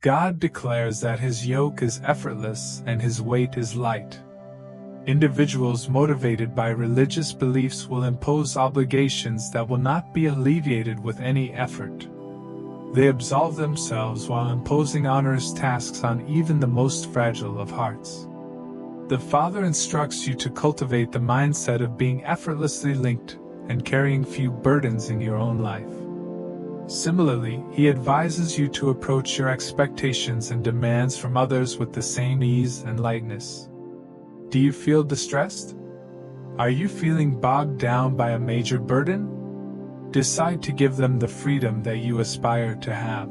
God declares that His yoke is effortless and His weight is light. Individuals motivated by religious beliefs will impose obligations that will not be alleviated with any effort. They absolve themselves while imposing onerous tasks on even the most fragile of hearts. The Father instructs you to cultivate the mindset of being effortlessly linked and carrying few burdens in your own life. Similarly, He advises you to approach your expectations and demands from others with the same ease and lightness. Do you feel distressed? Are you feeling bogged down by a major burden? Decide to give them the freedom that you aspire to have.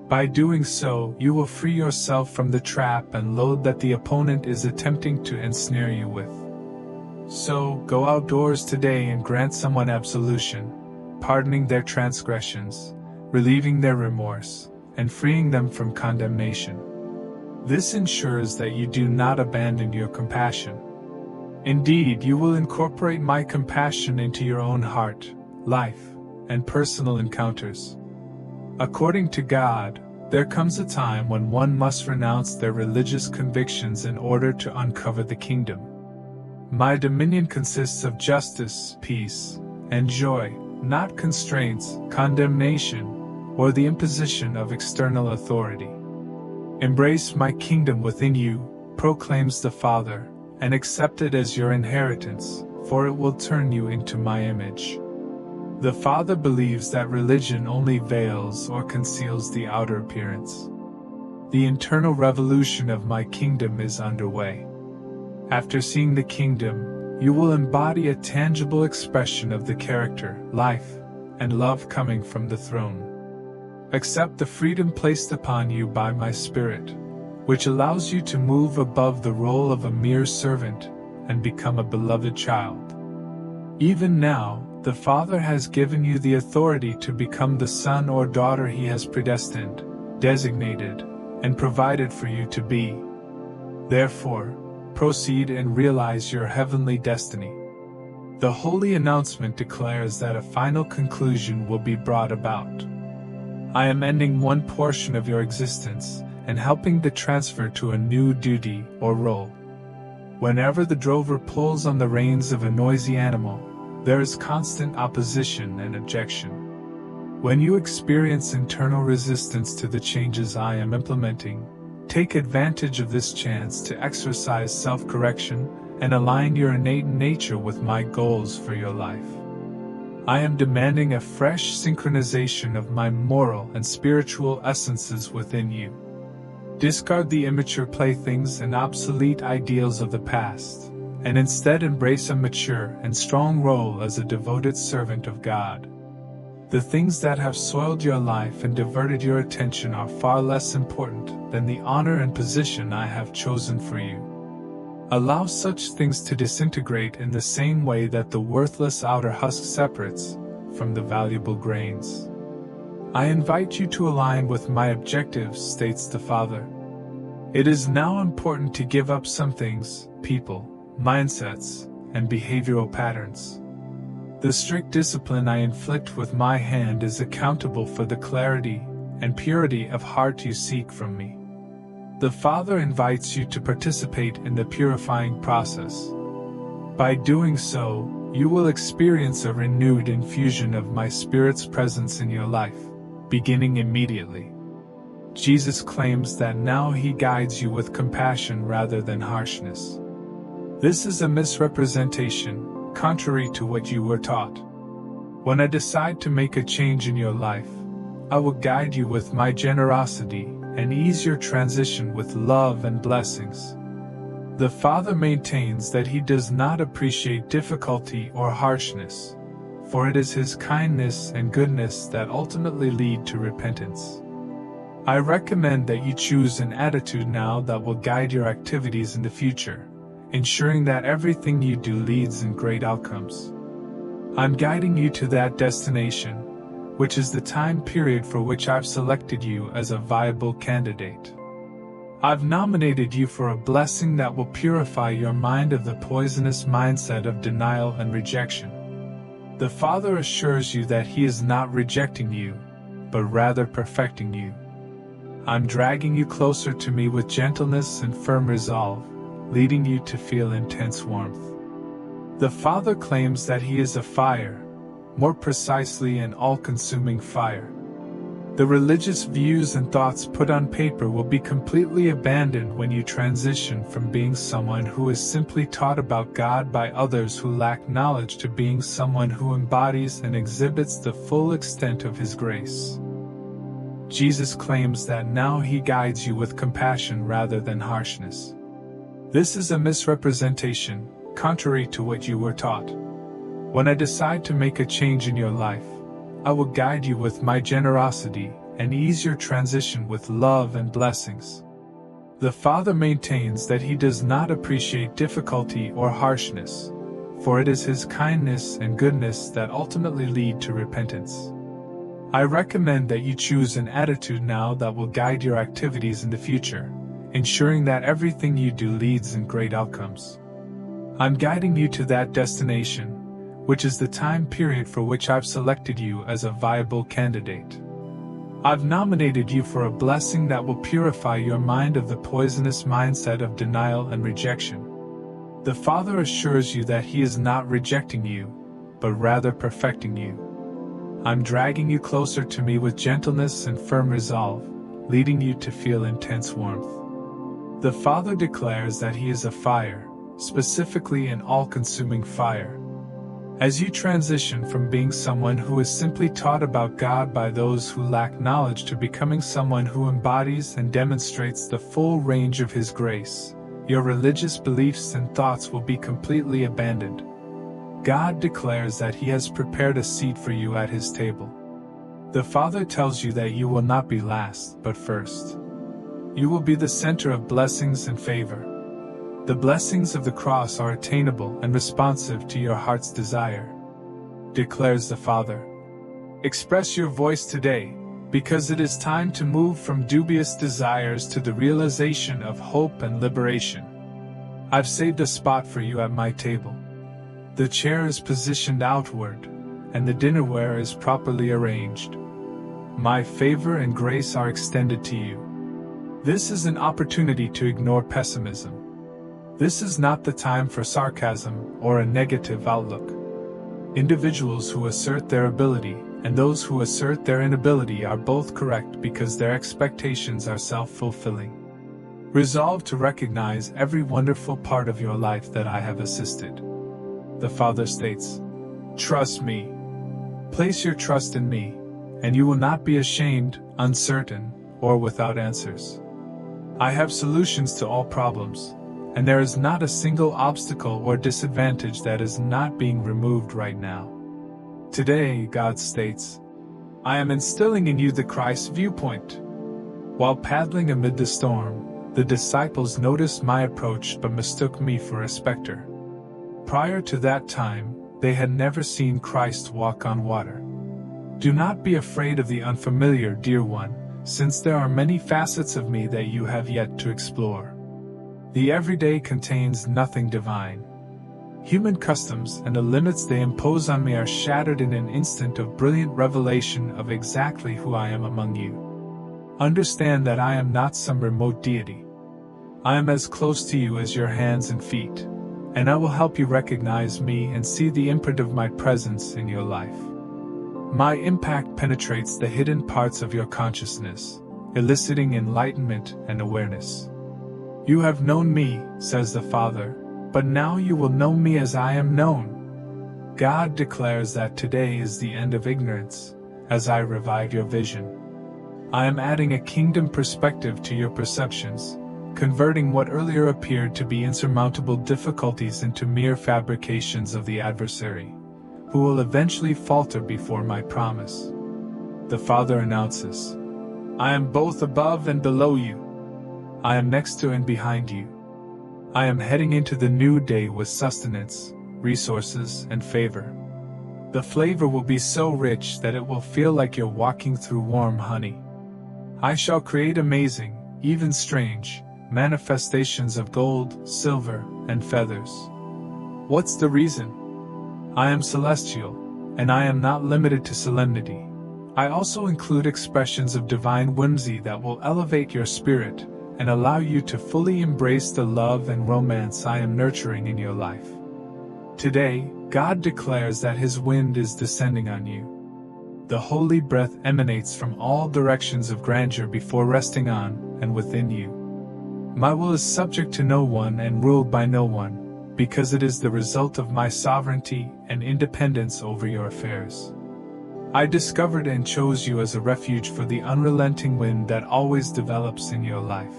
By doing so, you will free yourself from the trap and load that the opponent is attempting to ensnare you with. So, go outdoors today and grant someone absolution, pardoning their transgressions, relieving their remorse, and freeing them from condemnation. This ensures that you do not abandon your compassion. Indeed, you will incorporate my compassion into your own heart, life, and personal encounters. According to God, there comes a time when one must renounce their religious convictions in order to uncover the kingdom. My dominion consists of justice, peace, and joy, not constraints, condemnation, or the imposition of external authority. Embrace my kingdom within you, proclaims the Father, and accept it as your inheritance, for it will turn you into my image. The Father believes that religion only veils or conceals the outer appearance. The internal revolution of my kingdom is underway. After seeing the kingdom, you will embody a tangible expression of the character, life, and love coming from the throne. Accept the freedom placed upon you by my Spirit, which allows you to move above the role of a mere servant and become a beloved child. Even now, the Father has given you the authority to become the son or daughter He has predestined, designated, and provided for you to be. Therefore, proceed and realize your heavenly destiny. The holy announcement declares that a final conclusion will be brought about. I am ending one portion of your existence and helping the transfer to a new duty or role. Whenever the drover pulls on the reins of a noisy animal, there is constant opposition and objection. When you experience internal resistance to the changes I am implementing, take advantage of this chance to exercise self-correction and align your innate nature with my goals for your life. I am demanding a fresh synchronization of my moral and spiritual essences within you. Discard the immature playthings and obsolete ideals of the past, and instead embrace a mature and strong role as a devoted servant of God. The things that have soiled your life and diverted your attention are far less important than the honor and position I have chosen for you. Allow such things to disintegrate in the same way that the worthless outer husk separates from the valuable grains. I invite you to align with my objectives, states the Father. It is now important to give up some things, people, mindsets, and behavioral patterns. The strict discipline I inflict with my hand is accountable for the clarity and purity of heart you seek from me. The Father invites you to participate in the purifying process. By doing so, you will experience a renewed infusion of my Spirit's presence in your life, beginning immediately. Jesus claims that now He guides you with compassion rather than harshness. This is a misrepresentation, contrary to what you were taught. When I decide to make a change in your life, I will guide you with my generosity and ease your transition with love and blessings. The Father maintains that He does not appreciate difficulty or harshness, for it is His kindness and goodness that ultimately lead to repentance. I recommend that you choose an attitude now that will guide your activities in the future, ensuring that everything you do leads in great outcomes. I'm guiding you to that destination, which is the time period for which I've selected you as a viable candidate. I've nominated you for a blessing that will purify your mind of the poisonous mindset of denial and rejection. The Father assures you that He is not rejecting you, but rather perfecting you. I'm dragging you closer to me with gentleness and firm resolve, leading you to feel intense warmth. The Father claims that He is a fire, more precisely an all-consuming fire. The religious views and thoughts put on paper will be completely abandoned when you transition from being someone who is simply taught about God by others who lack knowledge to being someone who embodies and exhibits the full extent of His grace. Jesus claims that now He guides you with compassion rather than harshness. This is a misrepresentation, contrary to what you were taught. When I decide to make a change in your life, I will guide you with my generosity and ease your transition with love and blessings. The Father maintains that He does not appreciate difficulty or harshness, for it is His kindness and goodness that ultimately lead to repentance. I recommend that you choose an attitude now that will guide your activities in the future, ensuring that everything you do leads in great outcomes. I'm guiding you to that destination, which is the time period for which I've selected you as a viable candidate. I've nominated you for a blessing that will purify your mind of the poisonous mindset of denial and rejection. The Father assures you that He is not rejecting you, but rather perfecting you. I'm dragging you closer to me with gentleness and firm resolve, leading you to feel intense warmth. The Father declares that He is a fire, specifically an all-consuming fire. As you transition from being someone who is simply taught about God by those who lack knowledge to becoming someone who embodies and demonstrates the full range of His grace, your religious beliefs and thoughts will be completely abandoned. God declares that He has prepared a seat for you at His table. The Father tells you that you will not be last, but first. You will be the center of blessings and favor. The blessings of the cross are attainable and responsive to your heart's desire, declares the Father. Express your voice today, because it is time to move from dubious desires to the realization of hope and liberation. I've saved a spot for you at my table. The chair is positioned outward, and the dinnerware is properly arranged. My favor and grace are extended to you. This is an opportunity to ignore pessimism. This is not the time for sarcasm or a negative outlook. Individuals who assert their ability and those who assert their inability are both correct because their expectations are self-fulfilling. Resolve to recognize every wonderful part of your life that I have assisted. The Father states, "Trust me. Place your trust in me, and you will not be ashamed, uncertain, or without answers. I have solutions to all problems, and there is not a single obstacle or disadvantage that is not being removed right now." Today, God states, "I am instilling in you the Christ viewpoint." While paddling amid the storm, the disciples noticed my approach but mistook me for a specter. Prior to that time, they had never seen Christ walk on water. Do not be afraid of the unfamiliar, dear one, since there are many facets of me that you have yet to explore. The everyday contains nothing divine. Human customs and the limits they impose on me are shattered in an instant of brilliant revelation of exactly who I am among you. Understand that I am not some remote deity. I am as close to you as your hands and feet, and I will help you recognize me and see the imprint of my presence in your life. My impact penetrates the hidden parts of your consciousness, eliciting enlightenment and awareness. You have known me, says the Father, but now you will know me as I am known. God declares that today is the end of ignorance, as I revive your vision. I am adding a kingdom perspective to your perceptions, converting what earlier appeared to be insurmountable difficulties into mere fabrications of the adversary, who will eventually falter before my promise. The Father announces, "I am both above and below you. I am next to and behind you. I am heading into the new day with sustenance, resources, and favor. The flavor will be so rich that it will feel like you're walking through warm honey. I shall create amazing, even strange, manifestations of gold, silver, and feathers. What's the reason? I am celestial, and I am not limited to solemnity. I also include expressions of divine whimsy that will elevate your spirit and allow you to fully embrace the love and romance I am nurturing in your life. Today, God declares that His wind is descending on you. The holy breath emanates from all directions of grandeur before resting on and within you. My will is subject to no one and ruled by no one, because it is the result of my sovereignty and independence over your affairs. I discovered and chose you as a refuge for the unrelenting wind that always develops in your life.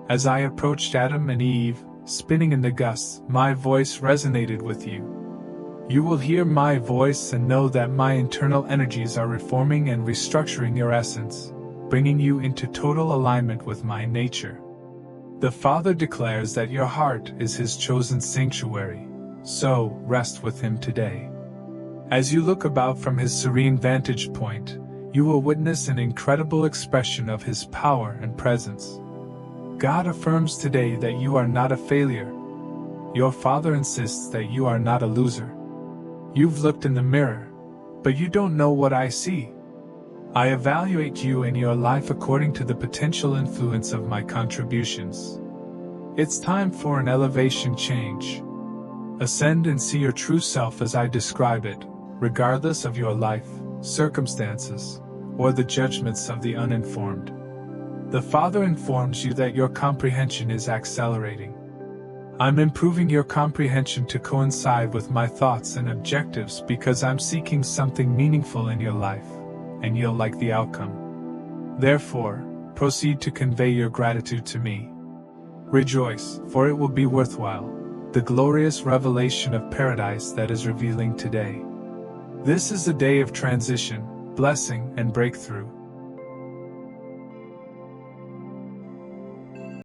As I approached Adam and Eve, spinning in the gusts, my voice resonated with you. You will hear my voice and know that my internal energies are reforming and restructuring your essence, bringing you into total alignment with my nature. The Father declares that your heart is His chosen sanctuary, so rest with Him today. As you look about from His serene vantage point, you will witness an incredible expression of His power and presence. God affirms today that you are not a failure. Your Father insists that you are not a loser. You've looked in the mirror, but you don't know what I see. I evaluate you and your life according to the potential influence of my contributions. It's time for an elevation change. Ascend and see your true self as I describe it, regardless of your life, circumstances, or the judgments of the uninformed. The Father informs you that your comprehension is accelerating. I'm improving your comprehension to coincide with my thoughts and objectives because I'm seeking something meaningful in your life, and you'll like the outcome. Therefore, proceed to convey your gratitude to me. Rejoice, for it will be worthwhile, the glorious revelation of paradise that is revealing today. This is a day of transition, blessing, and breakthrough.